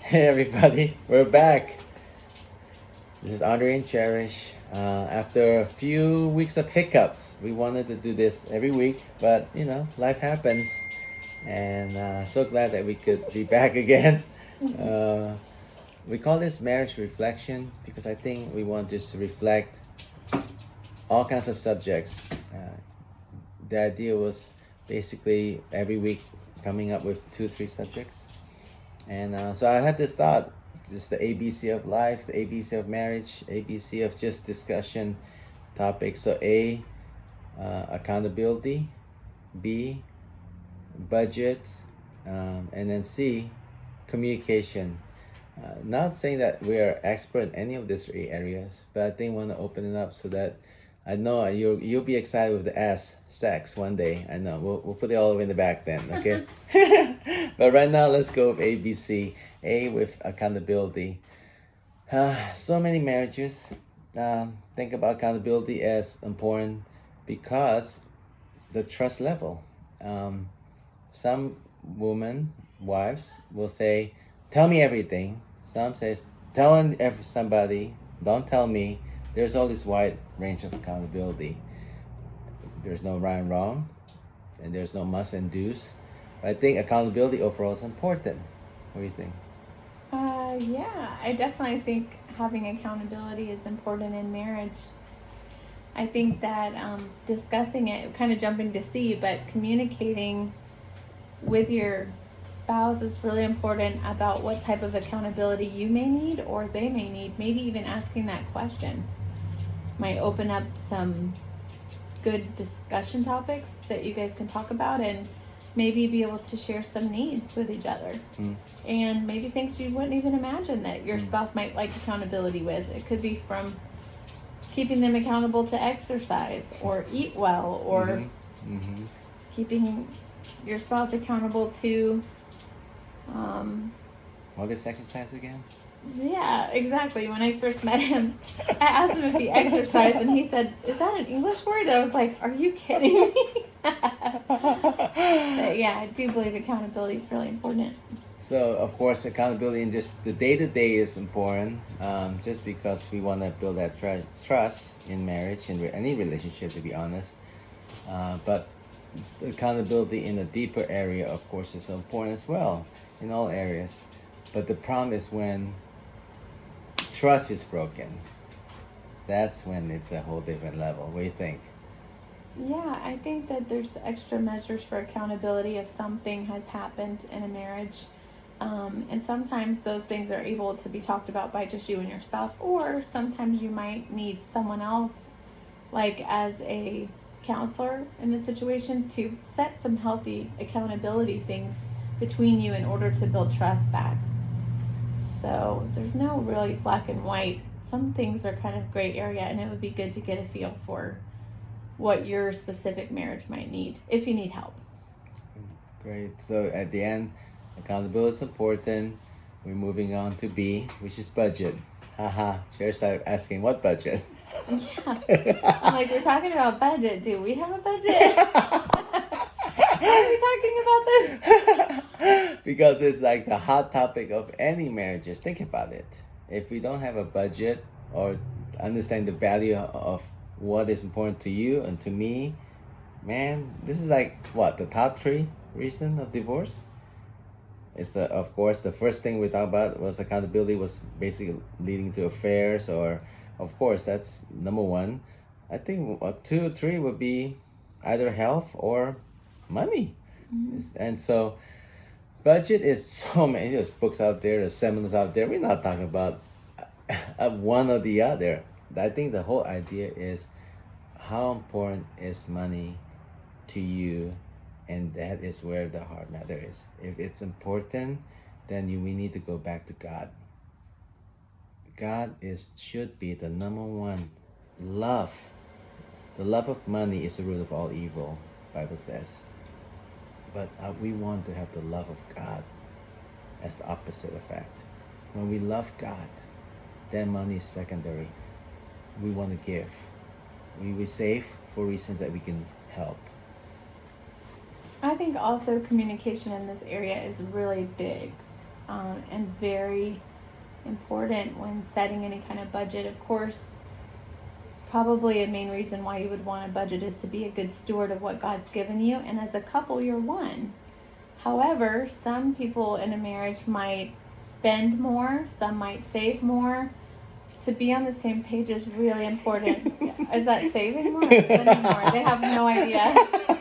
Hey everybody, we're back. This is Andre and Cherish. After a few weeks of hiccups, we wanted to do this every week, but life happens, and so glad that we could be back again. Uh, we call this marriage reflection because I think we want just to reflect all kinds of subjects. The idea was basically every week coming up with 2 3 subjects. And so I had this thought, just the ABC of life, the ABC of marriage, ABC of just discussion topics. So A, accountability, B, budget, and then C, communication. Not saying that we are expert in any of these 3 areas, but I think we want to open it up so that I know you'll be excited with the S, sex, one day. I know we'll put it all the way in the back then, okay? But right now, let's go with ABC. A with accountability. So many marriages think about accountability as important because the trust level. Some women, wives, will say, "Tell me everything." Some says, somebody, don't tell me." There's all this wide range of accountability. There's no right and wrong, and there's no must and do's. I think accountability overall is important. What do you think? Yeah, I definitely think having accountability is important in marriage. I think that discussing it, kind of jumping to C, but communicating with your spouse is really important about what type of accountability you may need or they may need. Maybe even asking that question might open up some good discussion topics that you guys can talk about and maybe be able to share some needs with each other. And maybe things you wouldn't even imagine that your spouse might like accountability with. It could be from keeping them accountable to exercise or eat well, or keeping your spouse accountable to What is exercise again? yeah, exactly. When I first met him, I asked him if he exercised, and he said, "Is that an English word?" And I was like, "Are you kidding me?" But yeah, I do believe accountability is really important. So of course, accountability in just the day to day is important. Just because we want to build that trust in marriage and any relationship, to be honest. But accountability in a deeper area, of course, is important as well in all areas. But the problem is when trust is broken. That's when it's a whole different level. What do you think? Yeah, I think that there's extra measures for accountability if something has happened in a marriage. And sometimes those things are able to be talked about by just you and your spouse, or sometimes you might need someone else, like as a counselor in a situation, to set some healthy accountability things between you in order to build trust back. So there's no really black and white. Some things are kind of gray area, and it would be good to get a feel for what your specific marriage might need if you need help. Great. So at the end, accountability is important. We're moving on to B, which is budget. Haha. Cheers. Asking what budget? Yeah. I'm like, we're talking about budget. Do we have a budget? Why are we talking about this? Because it's like the hot topic of any marriages. Think about it. If we don't have a budget or understand the value of what is important to you and to me, man, this is like what the top 3 reasons of divorce. It's of course the first thing we talked about was accountability was basically leading to affairs, or of course that's number one. I think 2 3 would be either health or money. And so budget is so many. There's books out there, there's seminars out there. We're not talking about one or the other. I think the whole idea is how important is money to you, and that is where the heart matter is. If it's important, then we need to go back to God. God should be the number one. Love. The love of money is the root of all evil, Bible says. But we want to have the love of God as the opposite effect. When we love God, then money is secondary. We want to give. We save for reasons that we can help. I think also communication in this area is really big. and very important when setting any kind of budget. Of course, probably a main reason why you would want a budget is to be a good steward of what God's given you, and as a couple, you're one. However, some people in a marriage might spend more, some might save more. To be on the same page is really important. Is that saving more or spending more? They have no idea.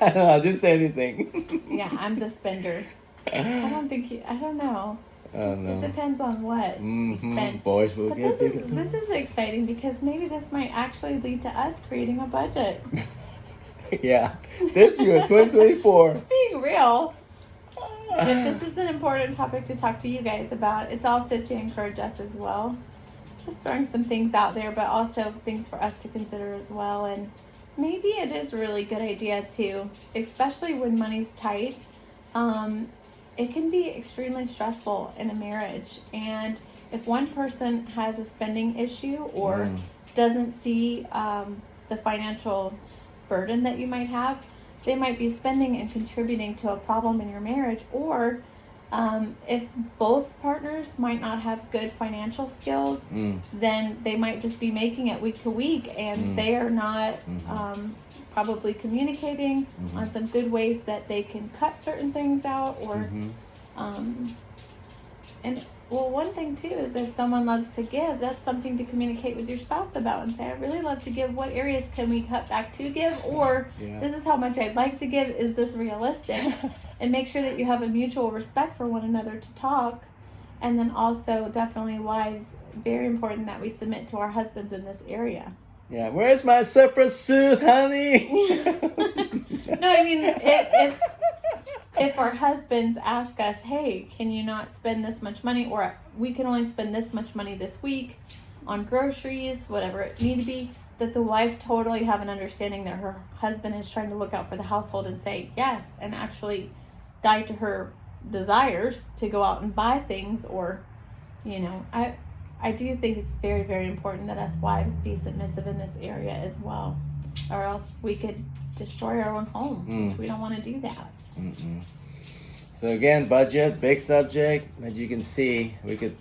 I didn't say anything. Yeah, I'm the spender. I don't know. Oh, no. It depends on what you spend. Boys will But get bigger. this is exciting because maybe this might actually lead to us creating a budget. Yeah, this year, 2024. Just being real. If this is an important topic to talk to you guys about, it's also to encourage us as well. Just throwing some things out there, but also things for us to consider as well. And maybe it is a really good idea to, especially when money's tight, it can be extremely stressful in a marriage. And if one person has a spending issue or doesn't see the financial burden that you might have, they might be spending and contributing to a problem in your marriage. Or if both partners might not have good financial skills, then they might just be making it week to week, and they are not probably communicating on some good ways that they can cut certain things out. Or and well, one thing too is if someone loves to give, that's something to communicate with your spouse about and say, I really love to give. What areas can we cut back to give? Or this is how much I'd like to give. Is this realistic? And make sure that you have a mutual respect for one another to talk. And then also, definitely, wives, very important that we submit to our husbands in this area. Yeah, where's my separate suit, honey? No, I mean, if our husbands ask us, hey, can you not spend this much money, or we can only spend this much money this week on groceries, whatever it need to be, that the wife totally have an understanding that her husband is trying to look out for the household and say yes, and actually guide to her desires to go out and buy things. Or, I do think it's very, very important that us wives be submissive in this area as well, or else we could destroy our own home, which we don't want to do that. So again, budget, big subject. As you can see, we could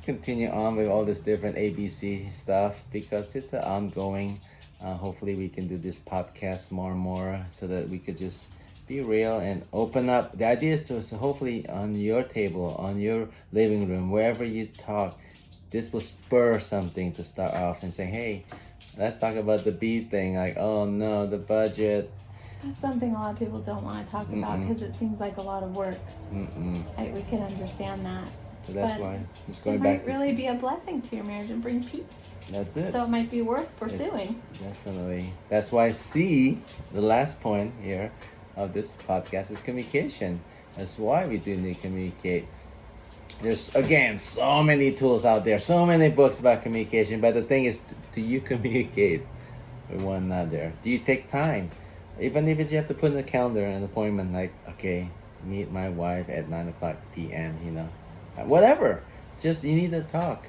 continue on with all this different ABC stuff because it's an ongoing. Hopefully we can do this podcast more and more so that we could just be real and open up. The idea is to, so hopefully on your table, on your living room, wherever you talk, this will spur something to start off and say, hey, let's talk about the B thing. Like, oh no, the budget. That's something a lot of people don't want to talk about because it seems like a lot of work. We can understand that. So that's why it's going it back might really be a blessing to your marriage and bring peace. That's it. So it might be worth pursuing. Definitely. That's why C, the last point here of this podcast, is communication. That's why we do need to communicate. There's, again, so many tools out there, so many books about communication, but the thing is, do you communicate with one another? Do you take time? Even if you have to put in the calendar an appointment, like, okay, meet my wife at 9:00 p.m., whatever. Just, you need to talk.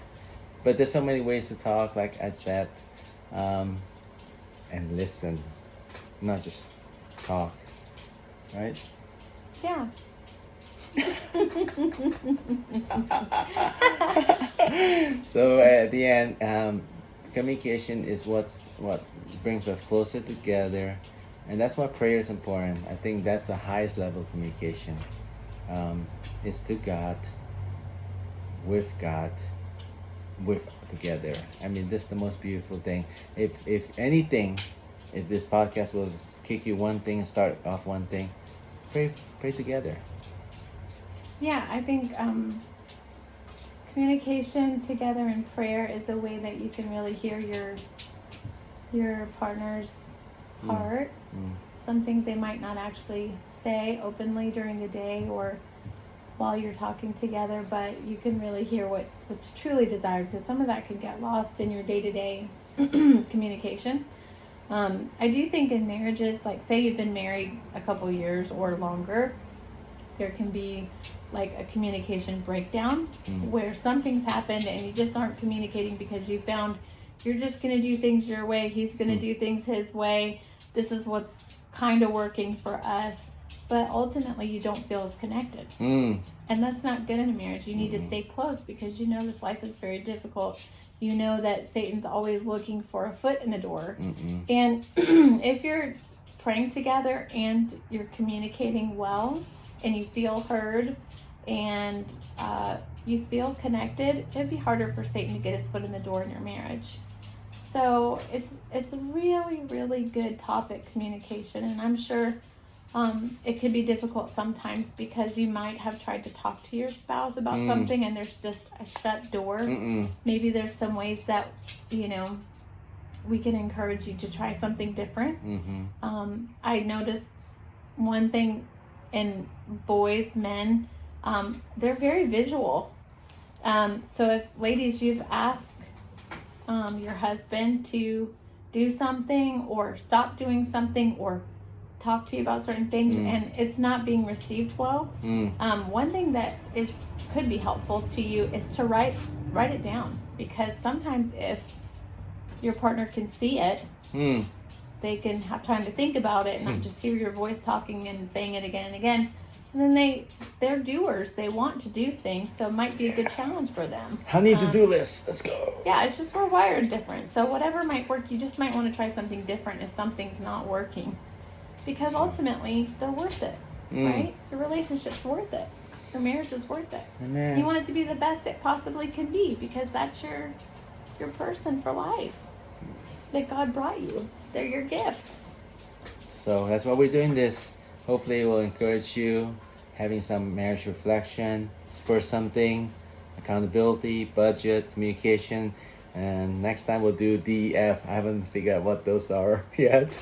But there's so many ways to talk, like I said, and listen, not just talk, right? Yeah. So at the end, communication is what brings us closer together, and that's why prayer is important. I think that's the highest level of communication. It's to God, with God, with together. I mean, this is the most beautiful thing. If anything, if this podcast will kick you one thing and start off one thing, pray together. Yeah, I think communication together in prayer is a way that you can really hear your partner's heart. Some things they might not actually say openly during the day or while you're talking together, but you can really hear what's truly desired, because some of that can get lost in your day-to-day communication. I do think in marriages, like say you've been married a couple years or longer, there can be like a communication breakdown where something's happened and you just aren't communicating because you found you're just going to do things your way, he's going to do things his way, this is what's kind of working for us, but ultimately you don't feel as connected. And that's not good in a marriage. You need to stay close because you know this life is very difficult. You know that Satan's always looking for a foot in the door. And if you're praying together and you're communicating well and you feel heard and you feel connected, it'd be harder for Satan to get his foot in the door in your marriage. So it's a really, really good topic, communication. And I'm sure it could be difficult sometimes because you might have tried to talk to your spouse about something and there's just a shut door. Maybe there's some ways that, you know, we can encourage you to try something different. I noticed one thing in boys, men, they're very visual. So if ladies, you've asked your husband to do something or stop doing something or talk to you about certain things and it's not being received well, one thing that could be helpful to you is to write it down, because sometimes if your partner can see it, they can have time to think about it and not just hear your voice talking and saying it again and again. And then they're doers. They want to do things, so it might be a good challenge for them. I need to do this. Let's go. Yeah, it's just we're wired different. So whatever might work, you just might want to try something different if something's not working. Because ultimately, they're worth it, right? Your relationship's worth it. Your marriage is worth it. Amen. You want it to be the best it possibly can be because that's your person for life that God brought you. They're your gift. So that's why we're doing this. Hopefully it will encourage you, having some marriage reflection, spur something, accountability, budget, communication, and next time we'll do DEF. I haven't figured out what those are yet.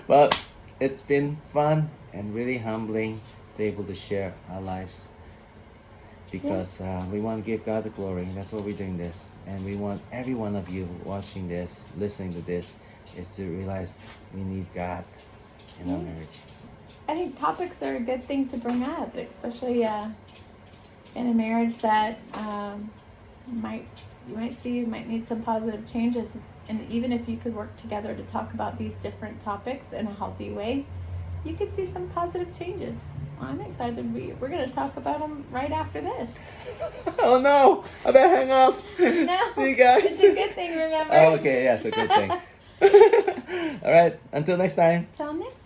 But it's been fun and really humbling to be able to share our lives, because we want to give God the glory. That's why we're doing this. And we want every one of you watching this, listening to this, is to realize we need God in our marriage. I think topics are a good thing to bring up, especially in a marriage that you might need some positive changes. And even if you could work together to talk about these different topics in a healthy way, you could see some positive changes. I'm excited. We're going to talk about them right after this. Oh no! I better hang up. No, see you guys. It's a good thing, remember? Oh, okay, yeah, it's a good thing. All right, until next time. Till next time.